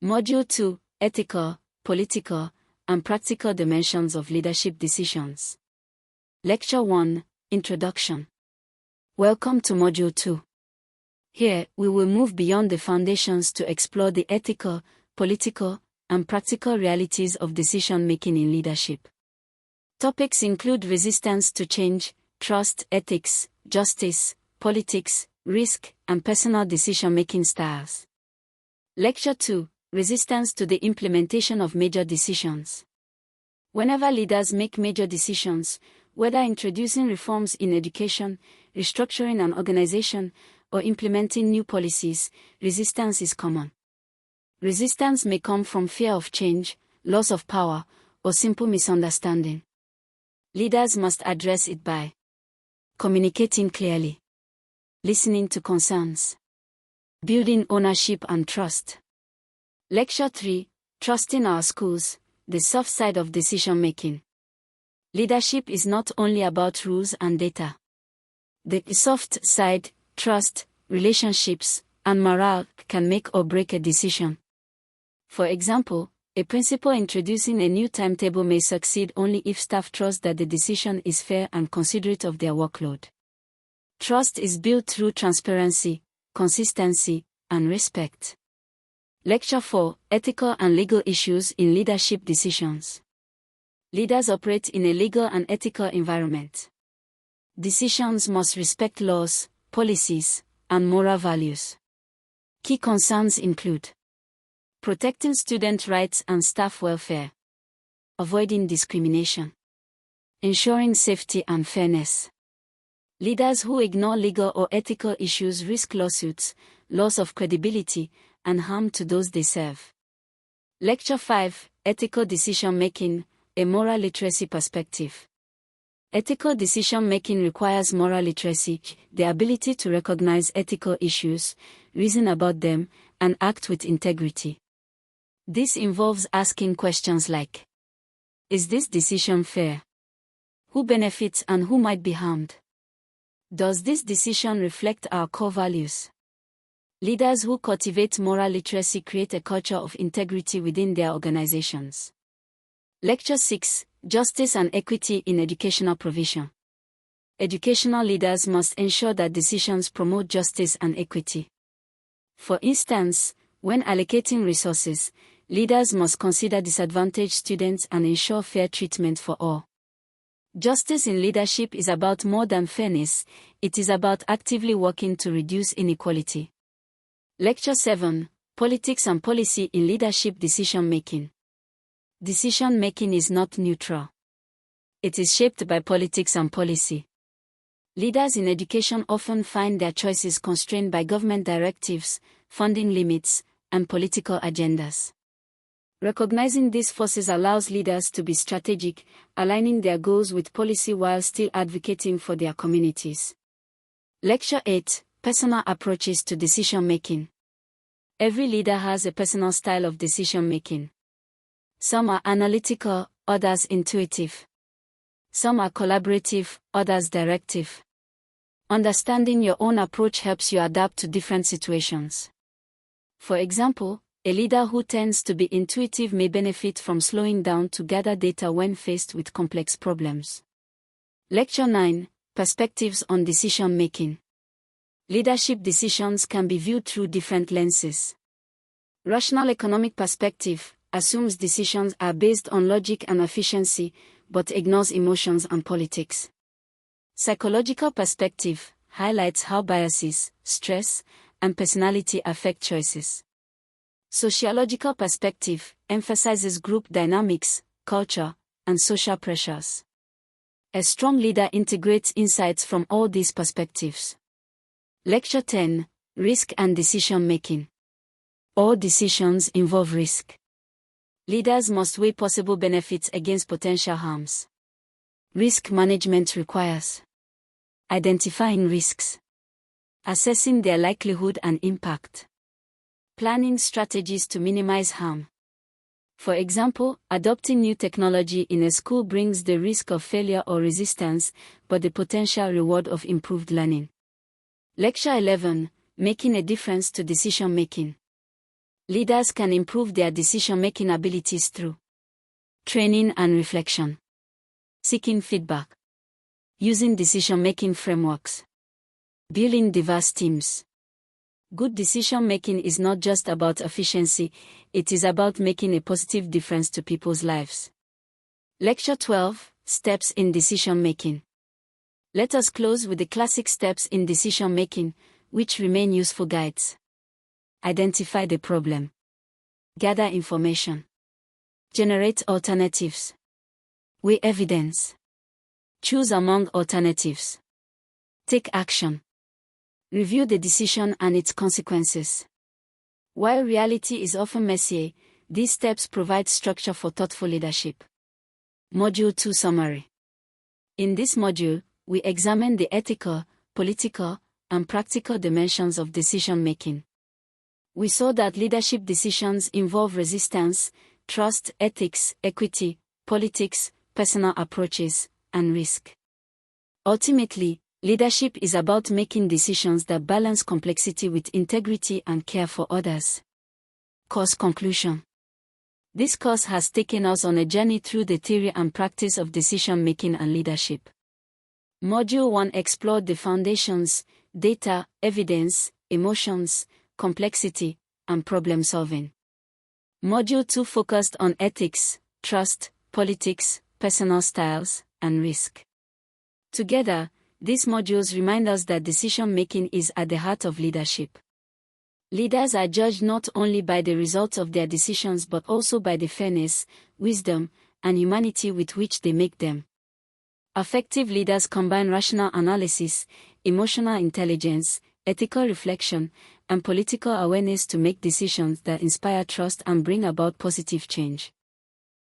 Module 2, Ethical, Political, and Practical Dimensions of Leadership Decisions. Lecture 1, Introduction. Welcome to Module 2. Here, we will move beyond the foundations to explore the ethical, political, and practical realities of decision-making in leadership. Topics include resistance to change, trust, ethics, justice, politics, risk, and personal decision-making styles. Lecture 2, Resistance to the Implementation of Major Decisions. Whenever leaders make major decisions, whether introducing reforms in education, restructuring an organization, or implementing new policies, resistance is common. Resistance may come from fear of change, loss of power, or simple misunderstanding. Leaders must address it by communicating clearly, listening to concerns, building ownership and trust. Lecture 3, Trusting Our Schools, the Soft Side of Decision-Making. Leadership is not only about rules and data. The soft side, trust, relationships, and morale can make or break a decision. For example, a principal introducing a new timetable may succeed only if staff trust that the decision is fair and considerate of their workload. Trust is built through transparency, consistency, and respect. Lecture 4, Ethical and Legal Issues in Leadership Decisions. Leaders operate in a legal and ethical environment. Decisions must respect laws, policies, and moral values. Key concerns include protecting student rights and staff welfare, avoiding discrimination, ensuring safety and fairness. Leaders who ignore legal or ethical issues risk lawsuits, loss of credibility, and harm to those they serve. Lecture 5, Ethical Decision-Making, a Moral Literacy Perspective. Ethical decision-making requires moral literacy, the ability to recognize ethical issues, reason about them, and act with integrity. This involves asking questions like, is this decision fair? Who benefits and who might be harmed? Does this decision reflect our core values? Leaders who cultivate moral literacy create a culture of integrity within their organizations. Lecture 6, Justice and Equity in Educational Provision. Educational leaders must ensure that decisions promote justice and equity. For instance, when allocating resources, leaders must consider disadvantaged students and ensure fair treatment for all. Justice in leadership is about more than fairness, it is about actively working to reduce inequality. Lecture 7, Politics and Policy in Leadership Decision-Making. Decision-making is not neutral. It is shaped by politics and policy. Leaders in education often find their choices constrained by government directives, funding limits, and political agendas. Recognizing these forces allows leaders to be strategic, aligning their goals with policy while still advocating for their communities. Lecture 8, Personal Approaches to Decision-Making. Every leader has a personal style of decision-making. Some are analytical, others intuitive. Some are collaborative, others directive. Understanding your own approach helps you adapt to different situations. For example, a leader who tends to be intuitive may benefit from slowing down to gather data when faced with complex problems. Lecture 9, Perspectives on Decision-Making. Leadership decisions can be viewed through different lenses. Rational economic perspective assumes decisions are based on logic and efficiency, but ignores emotions and politics. Psychological perspective highlights how biases, stress, and personality affect choices. Sociological perspective emphasizes group dynamics, culture, and social pressures. A strong leader integrates insights from all these perspectives. Lecture 10, Risk and Decision-Making. All decisions involve risk. Leaders must weigh possible benefits against potential harms. Risk management requires identifying risks, assessing their likelihood and impact, planning strategies to minimize harm. For example, adopting new technology in a school brings the risk of failure or resistance, but the potential reward of improved learning. Lecture 11, Making a Difference to Decision-Making. Leaders can improve their decision-making abilities through training and reflection, seeking feedback, using decision-making frameworks, building diverse teams. Good decision-making is not just about efficiency, it is about making a positive difference to people's lives. Lecture 12, Steps in Decision-Making. Let us close with the classic steps in decision-making, which remain useful guides. Identify the problem. Gather information. Generate alternatives. Weigh evidence. Choose among alternatives. Take action. Review the decision and its consequences. While reality is often messy, these steps provide structure for thoughtful leadership. Module 2 Summary. In this module, we examine the ethical, political, and practical dimensions of decision-making. We saw that leadership decisions involve resistance, trust, ethics, equity, politics, personal approaches, and risk. Ultimately, leadership is about making decisions that balance complexity with integrity and care for others. Course conclusion. This course has taken us on a journey through the theory and practice of decision-making and leadership. Module 1 explored the foundations, data, evidence, emotions, complexity, and problem-solving. Module 2 focused on ethics, trust, politics, personal styles, and risk. Together, these modules remind us that decision-making is at the heart of leadership. Leaders are judged not only by the results of their decisions but also by the fairness, wisdom, and humanity with which they make them. Effective leaders combine rational analysis, emotional intelligence, ethical reflection, and political awareness to make decisions that inspire trust and bring about positive change.